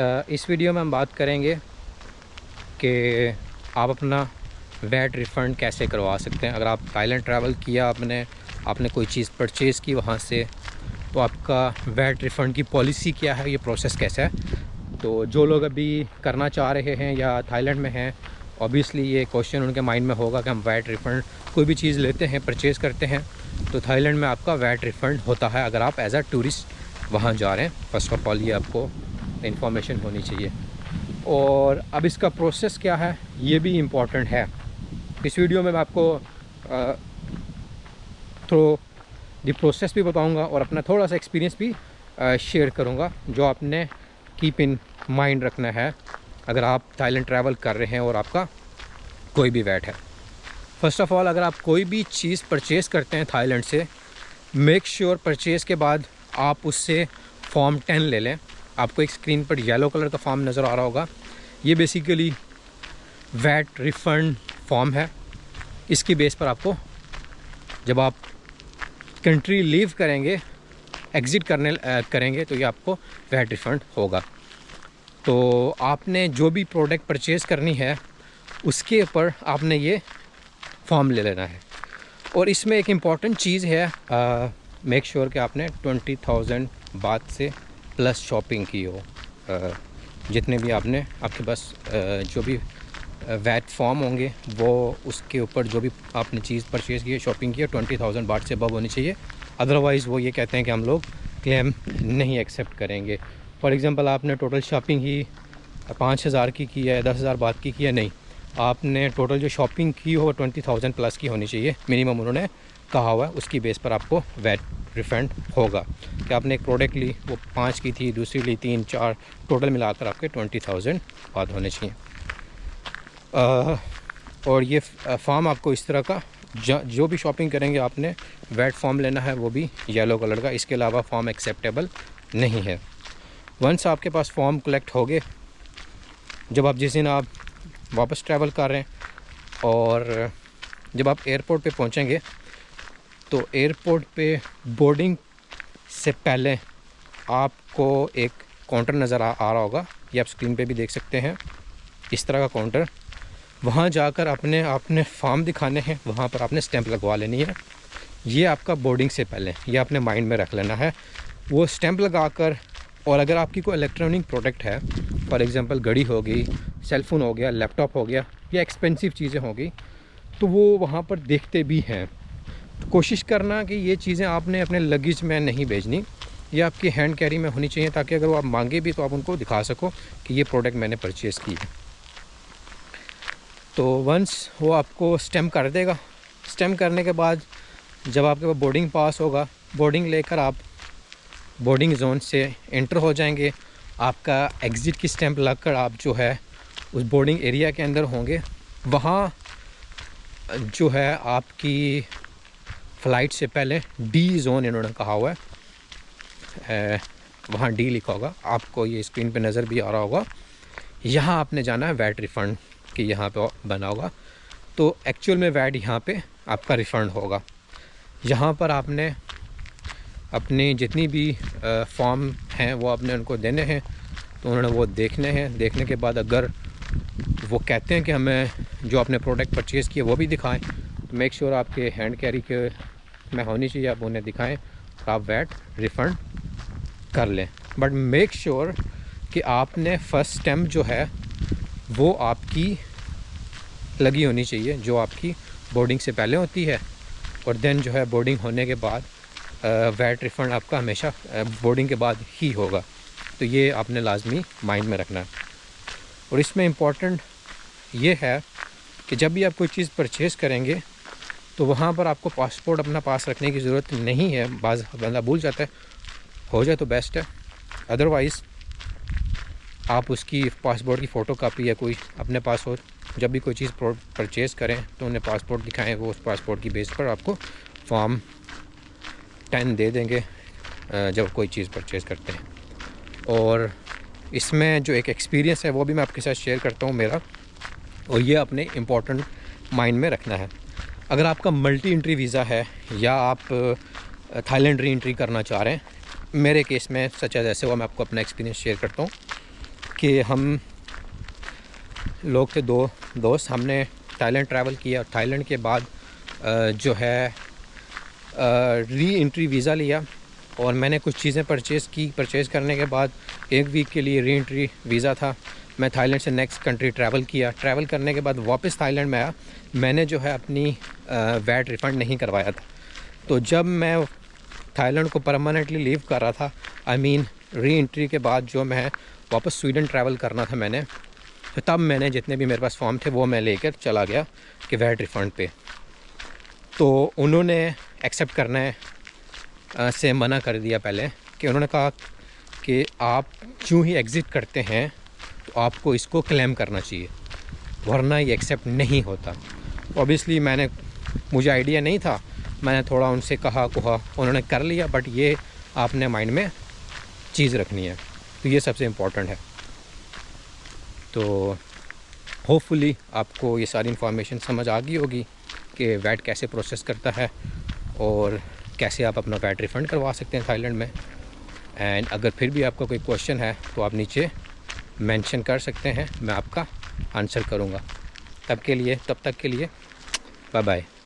इस वीडियो में हम बात करेंगे कि आप अपना वैट रिफ़ंड कैसे करवा सकते हैं। अगर आप थाईलैंड ट्रैवल किया, आपने कोई चीज़ परचेज़ की वहाँ से, तो आपका वैट रिफ़ंड की पॉलिसी क्या है, ये प्रोसेस कैसा है। तो जो लोग अभी करना चाह रहे हैं या थाईलैंड में हैं, ऑब्वियसली ये क्वेश्चन उनके माइंड में होगा कि हम वैट रिफ़ंड कोई भी चीज़ लेते हैं, परचेज़ करते हैं, तो थाईलैंड में आपका वैट रिफ़ंड होता है अगर आप एज़ अ टूरिस्ट वहाँ जा रहे हैं। फ़र्स्ट ऑफ़ ऑल ये आपको इन्फॉर्मेशन होनी चाहिए। और अब इसका प्रोसेस क्या है ये भी इम्पॉर्टेंट है। इस वीडियो में मैं आपको थ्रो द प्रोसेस भी बताऊंगा और अपना थोड़ा सा एक्सपीरियंस भी शेयर करूंगा, जो आपने कीप इन माइंड रखना है अगर आप थाईलैंड ट्रैवल कर रहे हैं और आपका कोई भी वैट है। फ़र्स्ट ऑफ़ ऑल, अगर आप कोई भी चीज़ परचेज़ करते हैं थाईलैंड से, मेक श्योर परचेज़ के बाद आप उससे फॉर्म 10 ले लें। आपको एक स्क्रीन पर येलो कलर का फॉर्म नज़र आ रहा होगा, ये बेसिकली वैट रिफ़ंड फॉर्म है। इसकी बेस पर आपको जब आप कंट्री लीव करेंगे, एग्ज़िट करेंगे, तो ये आपको वैट रिफ़ंड होगा। तो आपने जो भी प्रोडक्ट परचेज़ करनी है उसके ऊपर आपने ये फॉर्म ले लेना है। और इसमें एक इम्पॉर्टेंट चीज़ है, मेक श्योर कि आपने 20,000 बात से प्लस शॉपिंग की हो। जितने भी आपके पास जो भी वैट फॉर्म होंगे, वो उसके ऊपर जो भी आपने चीज़ परचेज़ की है, शॉपिंग की है, 20,000 बात से अबव होनी चाहिए। अदरवाइज़ वो ये कहते हैं कि हम लोग क्लेम नहीं एक्सेप्ट करेंगे। फॉर एग्ज़ाम्पल, आपने टोटल शॉपिंग ही 5,000 की है, 10,000 बात की है, नहीं, आपने टोटल जो शॉपिंग की हो 20,000 प्लस की होनी चाहिए, मिनिमम उन्होंने कहा हुआ है। उसकी बेस पर आपको वैट रिफ़ंड होगा कि आपने एक प्रोडक्ट ली, वो 5 की थी, दूसरी ली 3, 4, टोटल मिलाकर आपके 20,000 बात होने चाहिए। और ये फॉर्म आपको इस तरह का, जो भी शॉपिंग करेंगे आपने वैट फॉर्म लेना है, वो भी येलो कलर का। इसके अलावा फॉर्म एक्सेप्टेबल नहीं है। वंस आपके पास फॉर्म कलेक्ट हो गए, जब आप जिस दिन आप वापस ट्रैवल कर रहे हैं और जब आप एयरपोर्ट पे पहुंचेंगे, तो एयरपोर्ट पे बोर्डिंग से पहले आपको एक काउंटर नज़र आ रहा होगा, ये आप स्क्रीन पे भी देख सकते हैं, इस तरह का काउंटर। वहाँ जाकर आपने फॉर्म दिखाने हैं, वहाँ पर आपने स्टैंप लगवा लेनी है। ये आपका बोर्डिंग से पहले, ये आपने माइंड में रख लेना है। वो स्टैंप लगाकर, और अगर आपकी कोई इलेक्ट्रॉनिक प्रोडक्ट है, फॉर एग्ज़ाम्पल घड़ी हो गई, सेलफ़ोन हो गया, लैपटॉप हो गया, या एक्सपेंसिव चीज़ें हो गई, तो वो वहाँ पर देखते भी हैं। तो कोशिश करना कि ये चीज़ें आपने अपने लगेज में नहीं भेजनी, ये आपकी हैंड कैरी में होनी चाहिए, ताकि अगर वो आप मांगे भी तो आप उनको दिखा सको कि ये प्रोडक्ट मैंने परचेज़ की है। तो वंस वो आपको स्टैम्प कर देगा, स्टैम्प करने के बाद जब आपके पास बोर्डिंग पास होगा, बोर्डिंग लेकर आप बोर्डिंग ज़ोन से एंटर हो जाएंगे। आपका एग्ज़िट की स्टैंप लगकर आप जो है उस बोर्डिंग एरिया के अंदर होंगे। वहाँ जो है आपकी फ़्लाइट से पहले डी ज़ोन इन्होंने कहा हुआ है, वहाँ डी लिखा होगा, आपको ये स्क्रीन पे नज़र भी आ रहा होगा। यहाँ आपने जाना है वैट रिफ़ंड कि यहाँ पे बना होगा, तो एक्चुअल में वैट यहाँ पे आपका रिफ़ंड होगा। यहाँ पर आपने अपनी जितनी भी फॉर्म हैं वो आपने उनको देने हैं, तो उन्होंने वो देखने हैं। देखने के बाद अगर वो कहते हैं कि हमें जो आपने प्रोडक्ट परचेज़ किए वो भी दिखाएं, तो मेक श्योर आपके हैंड कैरी के में होनी चाहिए, आप उन्हें दिखाएं तो आप वैट रिफ़ंड कर लें। बट मेक श्योर कि आपने फ़र्स्ट स्टैम्प जो है वो आपकी लगी होनी चाहिए, जो आपकी बोर्डिंग से पहले होती है, और देन जो है बोर्डिंग होने के बाद वैट रिफ़ंड आपका हमेशा बोर्डिंग के बाद ही होगा। तो ये आपने लाजमी माइंड में रखना है। और इसमें इम्पॉर्टेंट ये है कि जब भी आप कोई चीज़ परचेज़ करेंगे, तो वहाँ पर आपको पासपोर्ट अपना पास रखने की ज़रूरत नहीं है। बाज़ बंदा भूल जाता है, हो जाए तो बेस्ट है, अदरवाइज़ आप उसकी पासपोर्ट की फ़ोटो कापी या कोई अपने पास हो। जब भी कोई चीज़ परचेज़ करें तो उन्हें पासपोर्ट दिखाएं, वो उस पासपोर्ट की बेस पर आपको फॉर्म 10 दे देंगे जब कोई चीज़ परचेज़ करते हैं। और इसमें जो एक एक्सपीरियंस है वो भी मैं आपके साथ शेयर करता हूँ मेरा, और ये अपने इम्पोर्टेंट माइंड में रखना है। अगर आपका मल्टी एंट्री वीज़ा है या आप थाईलैंड री एंट्री करना चाह रहे हैं, मेरे केस में सच ऐसे हुआ, मैं आपको अपना एक्सपीरियंस शेयर करता हूँ। कि हम लोग थे दो दोस्त, हमने थाईलैंड ट्रैवल किया। थाईलैंड के बाद जो है री एंट्री वीज़ा लिया और मैंने कुछ चीज़ें परचेज़ करने के बाद 1 वीक के लिए री एंट्री वीज़ा था। मैं थाईलैंड से नेक्स्ट कंट्री ट्रैवल किया। ट्रैवल करने के बाद वापस थाईलैंड में आया। मैंने जो है अपनी वैट रिफ़ंड नहीं करवाया था। तो जब मैं थाईलैंड को परमानेंटली लीव कर रहा था, आई मीन री एंट्री के बाद जो मैं वापस स्वीडन ट्रैवल करना था मैंने, तो तब मैंने जितने भी मेरे पास फॉर्म थे वो मैं लेकर चला गया कि वैट रिफ़ंड पे। तो उन्होंने एक्सेप्ट करने से मना कर दिया पहले, कि उन्होंने कहा कि आप जो ही एग्ज़िट करते हैं तो आपको इसको क्लेम करना चाहिए, वरना ये एक्सेप्ट नहीं होता। ऑब्वियसली मुझे आइडिया नहीं था, मैंने थोड़ा उनसे कहा उन्होंने कर लिया, बट ये आपने माइंड में चीज़ रखनी है, तो ये सबसे इम्पोर्टेंट है। तो होपफुली आपको ये सारी इन्फॉर्मेशन समझ आ गई होगी कि वैट कैसे प्रोसेस करता है और कैसे आप अपना वैट रिफ़ंड करवा सकते हैं थाईलैंड में। एंड अगर फिर भी आपका कोई क्वेश्चन है तो आप नीचे मेंशन कर सकते हैं, मैं आपका आंसर करूँगा। तब तक के लिए बाय बाय।